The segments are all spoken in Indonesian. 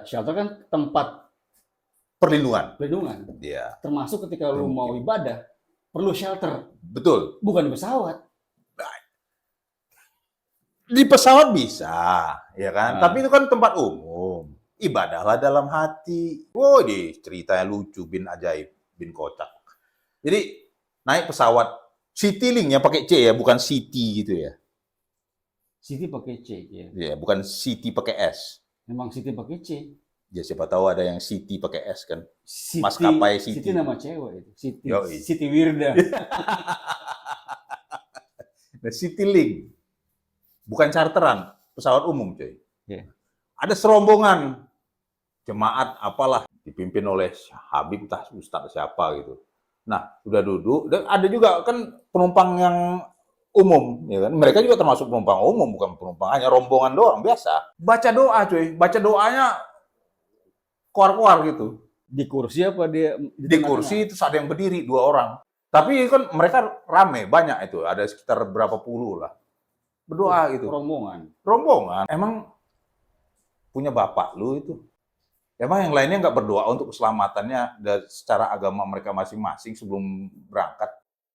shelter kan tempat perlindungan. pelindungan. Iya, Termasuk ketika lu mau ibadah, perlu shelter. betul. Bukan di pesawat. Di pesawat bisa, ya kan? Nah. Tapi itu kan tempat umum. Ibadahlah dalam hati. Wow, di ceritanya lucu, bin ajaib, bin kocak. Jadi naik pesawat Citylink ya pakai C ya, bukan City gitu ya. City pakai C ya. Ya, bukan City pakai S. Memang City pakai C. Ya siapa tahu ada yang City pakai S kan. Siti, Maskapai City. Siti nama cewek itu. Siti, Yoi. Siti Wirda. Nah, Citylink. Bukan charteran, pesawat umum, coy. Yeah. Ada serombongan jemaat apalah dipimpin oleh Habib entah Ustadz siapa gitu. Nah, sudah duduk, dan ada juga kan penumpang yang umum, ya kan? Mereka juga termasuk penumpang umum, bukan penumpang hanya rombongan doang biasa. Baca doa, coy. Baca doanya keluar-keluar gitu. Di kursi apa dia? Di kursi itu ada yang berdiri 2 orang. Tapi kan mereka rame, banyak itu. Ada sekitar berapa puluh lah. Berdoa gitu. Rombongan. Emang punya bapak lu itu. Emang yang lainnya nggak berdoa untuk keselamatannya dan secara agama mereka masing-masing sebelum berangkat.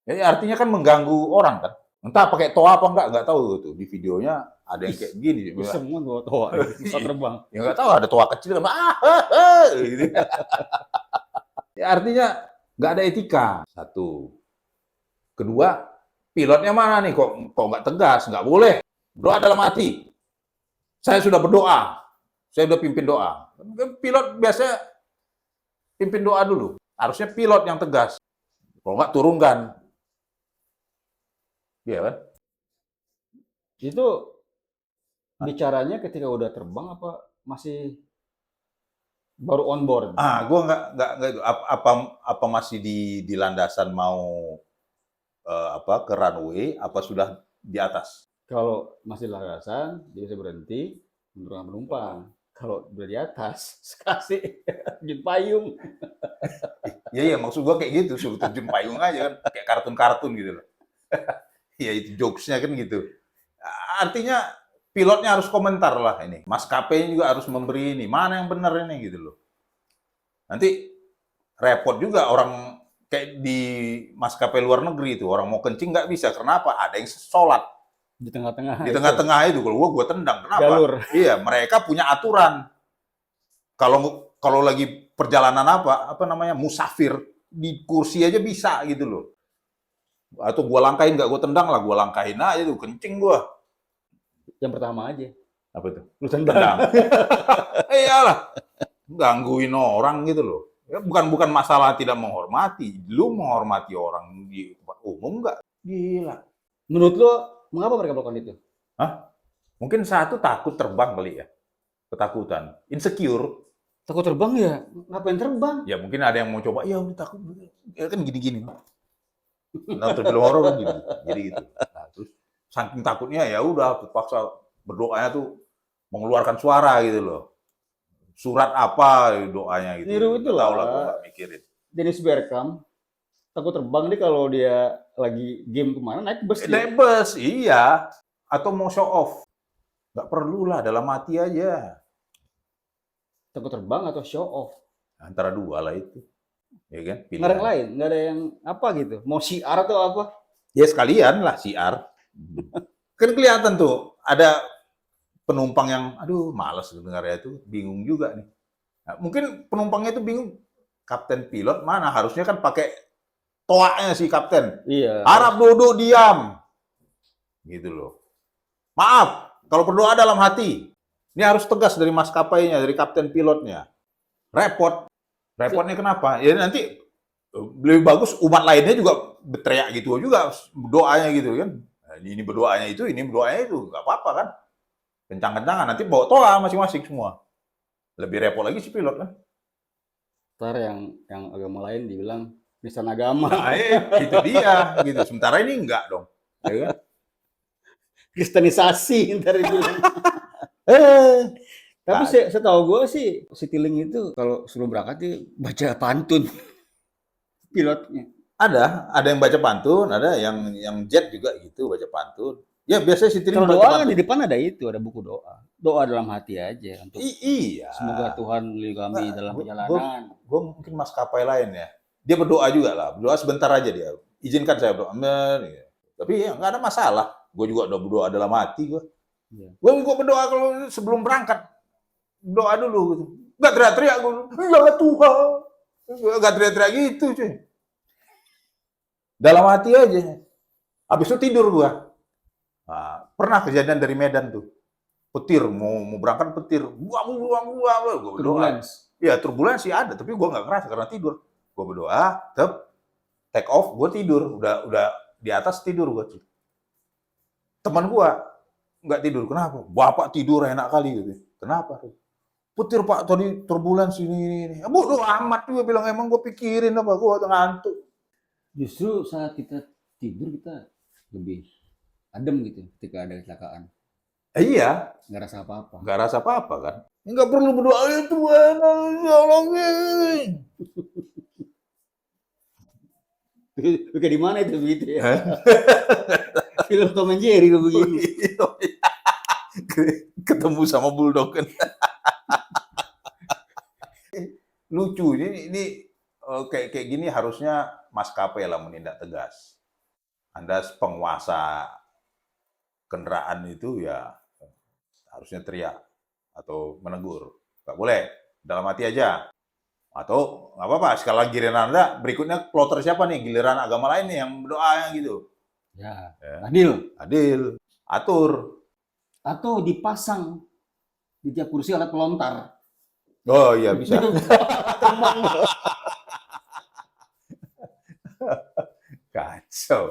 Jadi artinya kan mengganggu orang kan. Entah pakai toa apa nggak tahu tuh. Di videonya ada yang kayak gini. Semua bawa toa, bisa terbang. Ya nggak tahu ada toa kecil kan. Gitu. Ya, artinya nggak ada etika. Satu. Kedua, pilotnya mana nih? Kok nggak tegas? Nggak boleh. Doa dalam hati. Saya sudah berdoa. Saya sudah pimpin doa. Pilot biasanya pimpin doa dulu. Harusnya pilot yang tegas. Kalau nggak turunkan. Iya kan? Itu bicaranya ketika udah terbang apa masih baru on board? Gue nggak itu. Apa masih di landasan mau ke runway? Apa sudah di atas? Kalau masih landasan, dia bisa berhenti menurunkan penumpang. Kalau udah di atas, kasih terjun payung. Iya, maksud gue kayak gitu, suruh terjun payung aja kan, kayak kartun-kartun gitu loh. Iya, itu jokes-nya kan gitu. Artinya pilotnya harus komentar lah ini. Maskapainya juga harus memberi ini, mana yang benar ini gitu loh. Nanti repot juga orang kayak di maskapai luar negeri itu, orang mau kencing nggak bisa. Kenapa? Ada yang sholat. Di tengah-tengah. Di tengah-tengah itu, kalau gue tendang. Kenapa? Jalur. Iya, mereka punya aturan. Kalau lagi perjalanan apa namanya musafir di kursi aja bisa gitu loh. Atau gue langkahin nggak gue tendang lah, gue langkahin aja tuh kencing gue. Yang pertama aja. Apa itu? Lu tendang. Iyalah, gangguin orang gitu loh. Ya, bukan masalah tidak menghormati, lu menghormati orang di tempat umum nggak? Gila. Menurut lo, mengapa mereka melakukan itu? Hah? Mungkin satu takut terbang kali ya. Ketakutan. Insecure. Takut terbang ya? Ngapain terbang? Ya mungkin ada yang mau coba, ya udah takut. Ya kan gini-gini. Nonton film horor kan gitu. Jadi gitu. Nah, terus saking takutnya ya udah terpaksa berdoanya tuh mengeluarkan suara gitu loh. Surat apa doanya gitu. Niru itu lah. Tahu lah, gue nggak mikirin. Dennis Bergkamp takut terbang nih kalau dia lagi game kemana naik bus. Naik bus, iya. Atau mau show off. Nggak perlu lah, dalam hati aja. Takut terbang atau show off? Antara dua lah itu. Ya kan? Nggak ada yang lain? Nggak ada yang apa gitu? Mau syiar atau apa? Ya sekalian lah syiar. Kan kelihatan tuh, ada penumpang yang, aduh males dengarnya itu, bingung juga nih. Nah, mungkin penumpangnya itu bingung, kapten pilot mana? Harusnya kan pakai toaknya si kapten. Iya. Harap duduk diam. Gitu loh. Maaf, kalau berdoa dalam hati. Ini harus tegas dari maskapainya, dari kapten pilotnya. Repot. Repotnya kenapa? Ya nanti lebih bagus umat lainnya juga berteriak gitu juga doanya gitu kan. Nah, ini berdoanya itu, ini berdoanya itu. Nggak apa-apa kan. Kencang-kencangan. Nanti bawa toa masing-masing semua. Lebih repot lagi si pilot kan. Ntar yang agama lain dibilang penistaan agama. Nah, itu dia. Gitu. Sementara ini enggak dong. Ya kan? Kristenisasi ntar dibilang. Tapi setahu gue sih Citylink itu kalau sebelum berangkat dia baca pantun pilotnya. Ada yang baca pantun, ada yang jet juga gitu baca pantun. Ya biasanya Citilink Kalau doa pakai kan di pantun. depan ada itu, ada buku doa. Doa dalam hati aja untuk Iya. semoga Tuhan melindungi kami Nggak, dalam gua perjalanan. gua mungkin maskapai lain ya. Dia berdoa juga lah, berdoa sebentar aja dia. Izinkan saya berdoa. Amin. Gitu. Tapi ya nggak ada masalah. Gue juga udah berdoa dalam hati gue. Iya. Gue berdoa kalau sebelum berangkat. Doa dulu gitu. Nggak teriak-teriak gue. Ya Tuhan. Nggak teriak-teriak gitu cuy. Dalam hati aja. Habis itu tidur gue. Nah, pernah kejadian dari Medan tuh. Petir, mau berangkat petir. Buang. Gue berdoa. Turbulence. Ya turbulensi ada, tapi gue nggak ngerasa karena tidur. Gue berdoa, take off, gue tidur. Udah di atas tidur gue. Teman gue nggak tidur. Kenapa? Bapak tidur enak kali gitu. Kenapa? Petir Pak, tadi turbulensi ini. Bodoh amat gue bilang, emang gue pikirin apa, gue ngantuk. Justru saat kita tidur kita lebih adem gitu ketika ada kecelakaan. Iya, Nggak rasa apa-apa. nggak rasa apa-apa kan. Nggak perlu berdoa, Tuhan, tolongin. Kayak di mana itu begitu ya? Film Tom and Jerry kayak begini. Ketemu sama bulldog kan. Lucu, ini kayak gini harusnya maskapai lah menindak tegas. Anda penguasa kendaraan itu ya harusnya teriak atau menegur. Nggak boleh, dalam hati aja. Atau nggak apa-apa, sekali lagi giliran Anda, berikutnya kloter siapa nih? Giliran agama lain nih yang berdoa gitu. Ya, Ya. adil. Atur. Atau dipasang di tiap kursi alat pelontar. Oh iya bisa. Terbang. Kacau.